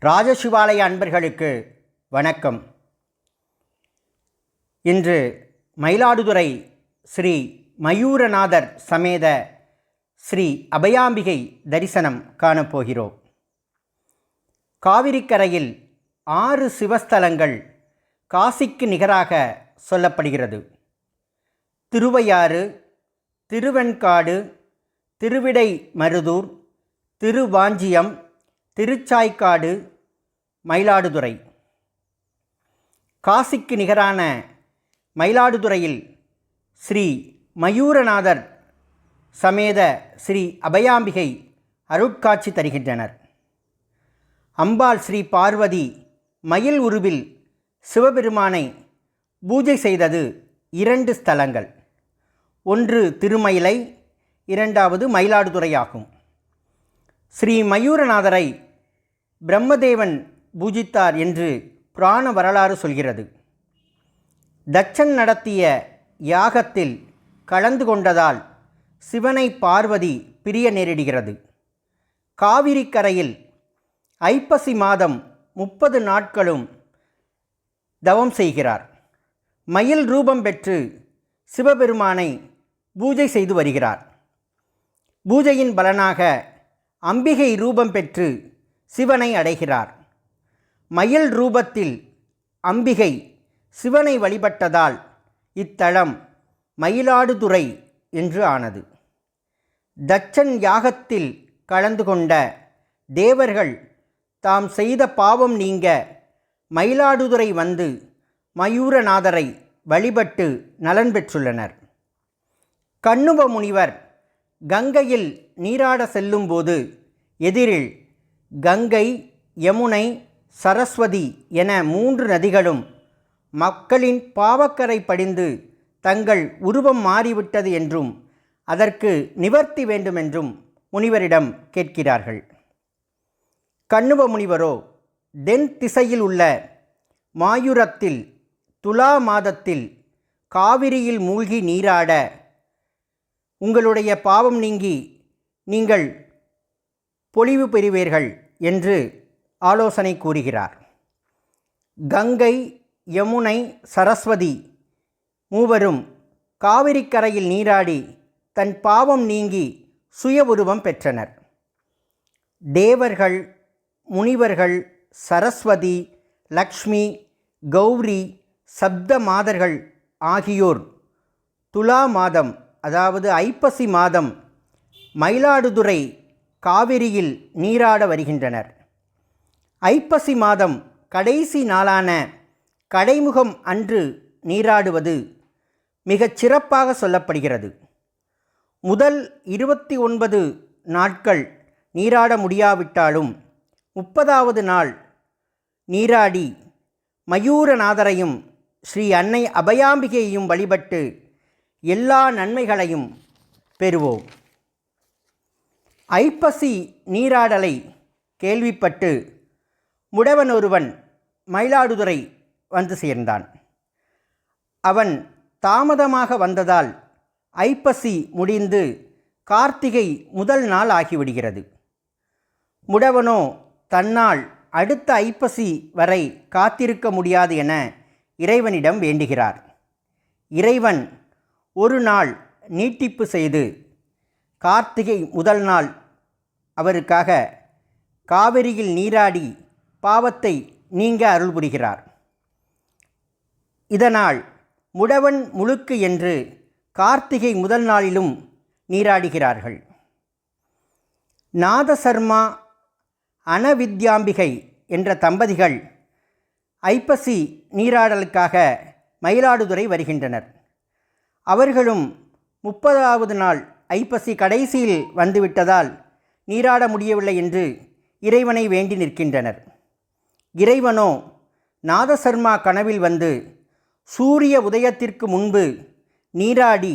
ராஜசிவாலய அன்பர்களுக்கு வணக்கம். இன்று மயிலாடுதுறை ஸ்ரீ மயூரநாதர் சமேத ஸ்ரீ அபயாம்பிகை தரிசனம் காணப்போகிறோம். காவிரிக்கரையில் 6 சிவஸ்தலங்கள் காசிக்கு நிகராக சொல்லப்படுகிறது. திருவையாறு, திருவெண்காடு, திருவிடைமருதூர், திருவாஞ்சியம், திருச்சாய்க்காடு, மயிலாடுதுறை. காசிக்கு நிகரான மயிலாடுதுறையில் ஸ்ரீ மயூரநாதர் சமேத ஸ்ரீ அபயாம்பிகை அருட்காட்சி தருகின்றனர். அம்பாள் ஸ்ரீ பார்வதி மயில் உருவில் சிவபெருமானை பூஜை செய்தது 2 ஸ்தலங்கள். ஒன்று திருமயிலை, 2வது மயிலாடுதுறை ஆகும். ஸ்ரீ மயூரநாதரை பிரம்மதேவன் பூஜித்தார் என்று புராண வரலாறு சொல்கிறது. தட்சன் நடத்திய யாகத்தில் கலந்து கொண்டதால் சிவனை பார்வதி பிரிய நேரிடுகிறது. காவிரி கரையில் ஐப்பசி மாதம் 30 நாட்களும் தவம் செய்கிறார். மயில் ரூபம் பெற்று சிவபெருமானை பூஜை செய்து வருகிறார். பூஜையின் பலனாக அம்பிகை ரூபம் பெற்று சிவனை அடைகிறார். மயில் ரூபத்தில் அம்பிகை சிவனை வழிபட்டதால் இத்தலம் மயிலாடுதுறை என்று ஆனது. தட்சன் யாகத்தில் கலந்து கொண்ட தேவர்கள் தாம் செய்த பாவம் நீங்க மயிலாடுதுறை வந்து மயூரநாதரை வழிபட்டு நலன் பெற்றுள்ளனர். கண்ணுவ முனிவர் கங்கையில் நீராட செல்லும்போது எதிரில் கங்கை, யமுனை, சரஸ்வதி என 3 நதிகளும் மக்களின் பாவக்கரை படிந்து தங்கள் உருவம் மாறிவிட்டது என்றும் அதற்கு நிவர்த்தி வேண்டுமென்றும் முனிவரிடம் கேட்கிறார்கள். கண்ணுவ முனிவரோ தென் திசையில் உள்ள மாயூரத்தில் துலா மாதத்தில் காவிரியில் மூழ்கி நீராட உங்களுடைய பாவம் நீங்கி நீங்கள் பொலிவு பெறுவீர்கள் என்று ஆலோசனை கூறுகிறார். கங்கை, யமுனை, சரஸ்வதி மூவரும் காவிரிக்கரையில் நீராடி தன் பாவம் நீங்கி சுய உருவம் பெற்றனர். தேவர்கள், முனிவர்கள், சரஸ்வதி, லக்ஷ்மி, கௌரி, சப்த மாதர்கள் ஆகியோர் துலா மாதம், அதாவது ஐப்பசி மாதம் மயிலாடுதுறை காவிரியில் நீராட வருகின்றனர். ஐப்பசி மாதம் கடைசி நாளான கடைமுகம் அன்று நீராடுவது மிகச் சிறப்பாக சொல்லப்படுகிறது. முதல் 29 நாட்கள் நீராட முடியாவிட்டாலும் 30வது நாள் நீராடி மயூரநாதரையும் ஸ்ரீ அன்னை அபயாம்பிகையையும் வழிபட்டு எல்லா நன்மைகளையும் பெறுவோம். ஐப்பசி நீராடலை கேள்விப்பட்டு முடவன் ஒருவன் மயிலாடுதுறை வந்து சேர்ந்தான். அவன் தாமதமாக வந்ததால் ஐப்பசி முடிந்து கார்த்திகை முதல் நாள் ஆகிவிடுகிறது. முடவனோ தன்னால் அடுத்த ஐப்பசி வரை காத்திருக்க முடியாது என இறைவனிடம் வேண்டுகிறார். இறைவன் ஒரு நாள் நீட்டிப்பு செய்து கார்த்திகை முதல் நாள் அவருக்காக காவிரியில் நீராடி பாவத்தை நீங்க அருள் புரிகிறார். இதனால் முடவன் முழுக்கு என்று கார்த்திகை முதல் நாளிலும் நீராடுகிறார்கள். நாதசர்மா, அனவித்யாம்பிகை என்ற தம்பதிகள் ஐப்பசி நீராடலுக்காக மயிலாடுதுறை வருகின்றனர். அவர்களும் 30வது நாள் ஐப்பசி கடைசியில் வந்துவிட்டதால் நீராட முடியவில்லை என்று இறைவனை வேண்டி நிற்கின்றனர். இறைவனோ நாதசர்மா கனவில் வந்து சூரிய உதயத்திற்கு முன்பு நீராடி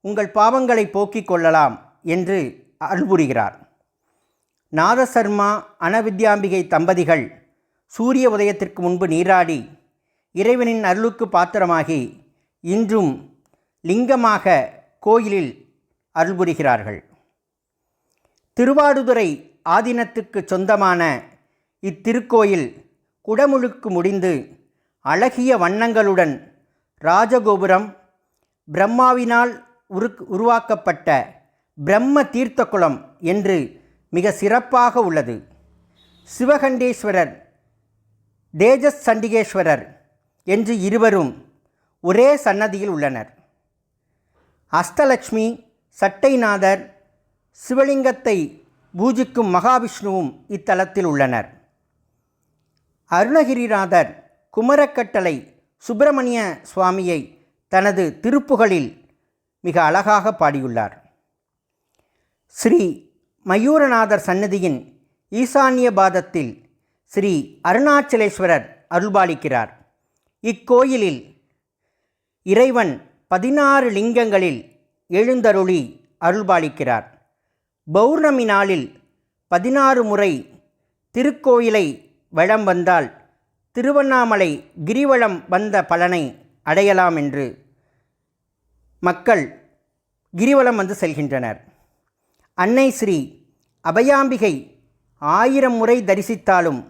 உங்கள் பாவங்களை போக்கிக் கொள்ளலாம் என்று அருள்புரிகிறார். நாதசர்மா, அனவித்யாம்பிகை தம்பதிகள் சூரிய உதயத்திற்கு முன்பு நீராடி இறைவனின் அருளுக்கு பாத்திரமாகி இன்றும் லிங்கமாக கோயிலில் அருள்புரிகிறார்கள். திருவாடுதுறை ஆதீனத்துக்கு சொந்தமான இத்திருக்கோயில் குடமுழுக்கு முடிந்து அழகிய வண்ணங்களுடன் ராஜகோபுரம், பிரம்மாவினால் உருவாக்கப்பட்ட பிரம்ம தீர்த்தக்குளம் என்று மிக சிறப்பாக உள்ளது. சிவகண்டேஸ்வரர், தேஜஸ் சண்டிகேஸ்வரர் என்று இருவரும் ஒரே சன்னதியில் உள்ளனர். அஷ்டலட்சுமி, சட்டைநாதர், சிவலிங்கத்தை பூஜிக்கும் மகாவிஷ்ணுவும் இத்தலத்தில் உள்ளனர். அருணகிரிநாதர் குமரக்கட்டளை சுப்பிரமணிய சுவாமியை தனது திருப்புகழில் மிக அழகாக பாடியுள்ளார். ஸ்ரீ மயூரநாதர் சன்னதியின் ஈசான்ய பாதத்தில் ஸ்ரீ அருணாச்சலேஸ்வரர் அருள்பாலிக்கிறார். இக்கோயிலில் இறைவன் 16 லிங்கங்களில் எழுந்தருளி அருள்பாலிக்கிறார். பௌர்ணமி நாளில் 16 முறை திருக்கோயிலை வலம் வந்தால் திருவண்ணாமலை கிரிவலம் வந்த பலனை அடையலாம் என்று மக்கள் கிரிவலம் வந்து செல்கின்றனர். அன்னை ஸ்ரீ அபயாம்பிகை 1000 முறை தரிசித்தாலும்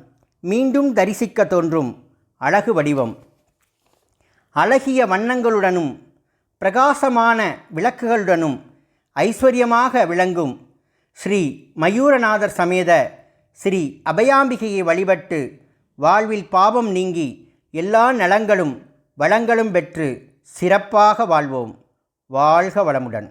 மீண்டும் தரிசிக்க தோன்றும் அழகு வடிவம். அழகிய வண்ணங்களுடனும் பிரகாசமான விளக்குகளுடனும் ஐஸ்வர்யமாக விளங்கும் ஸ்ரீ மயூரநாதர் சமேத ஸ்ரீ அபயாம்பிகையை வழிபட்டு வாழ்வில் பாவம் நீங்கி எல்லா நலங்களும் வளங்களும் பெற்று சிறப்பாக வாழ்வோம். வாழ்க வளமுடன்.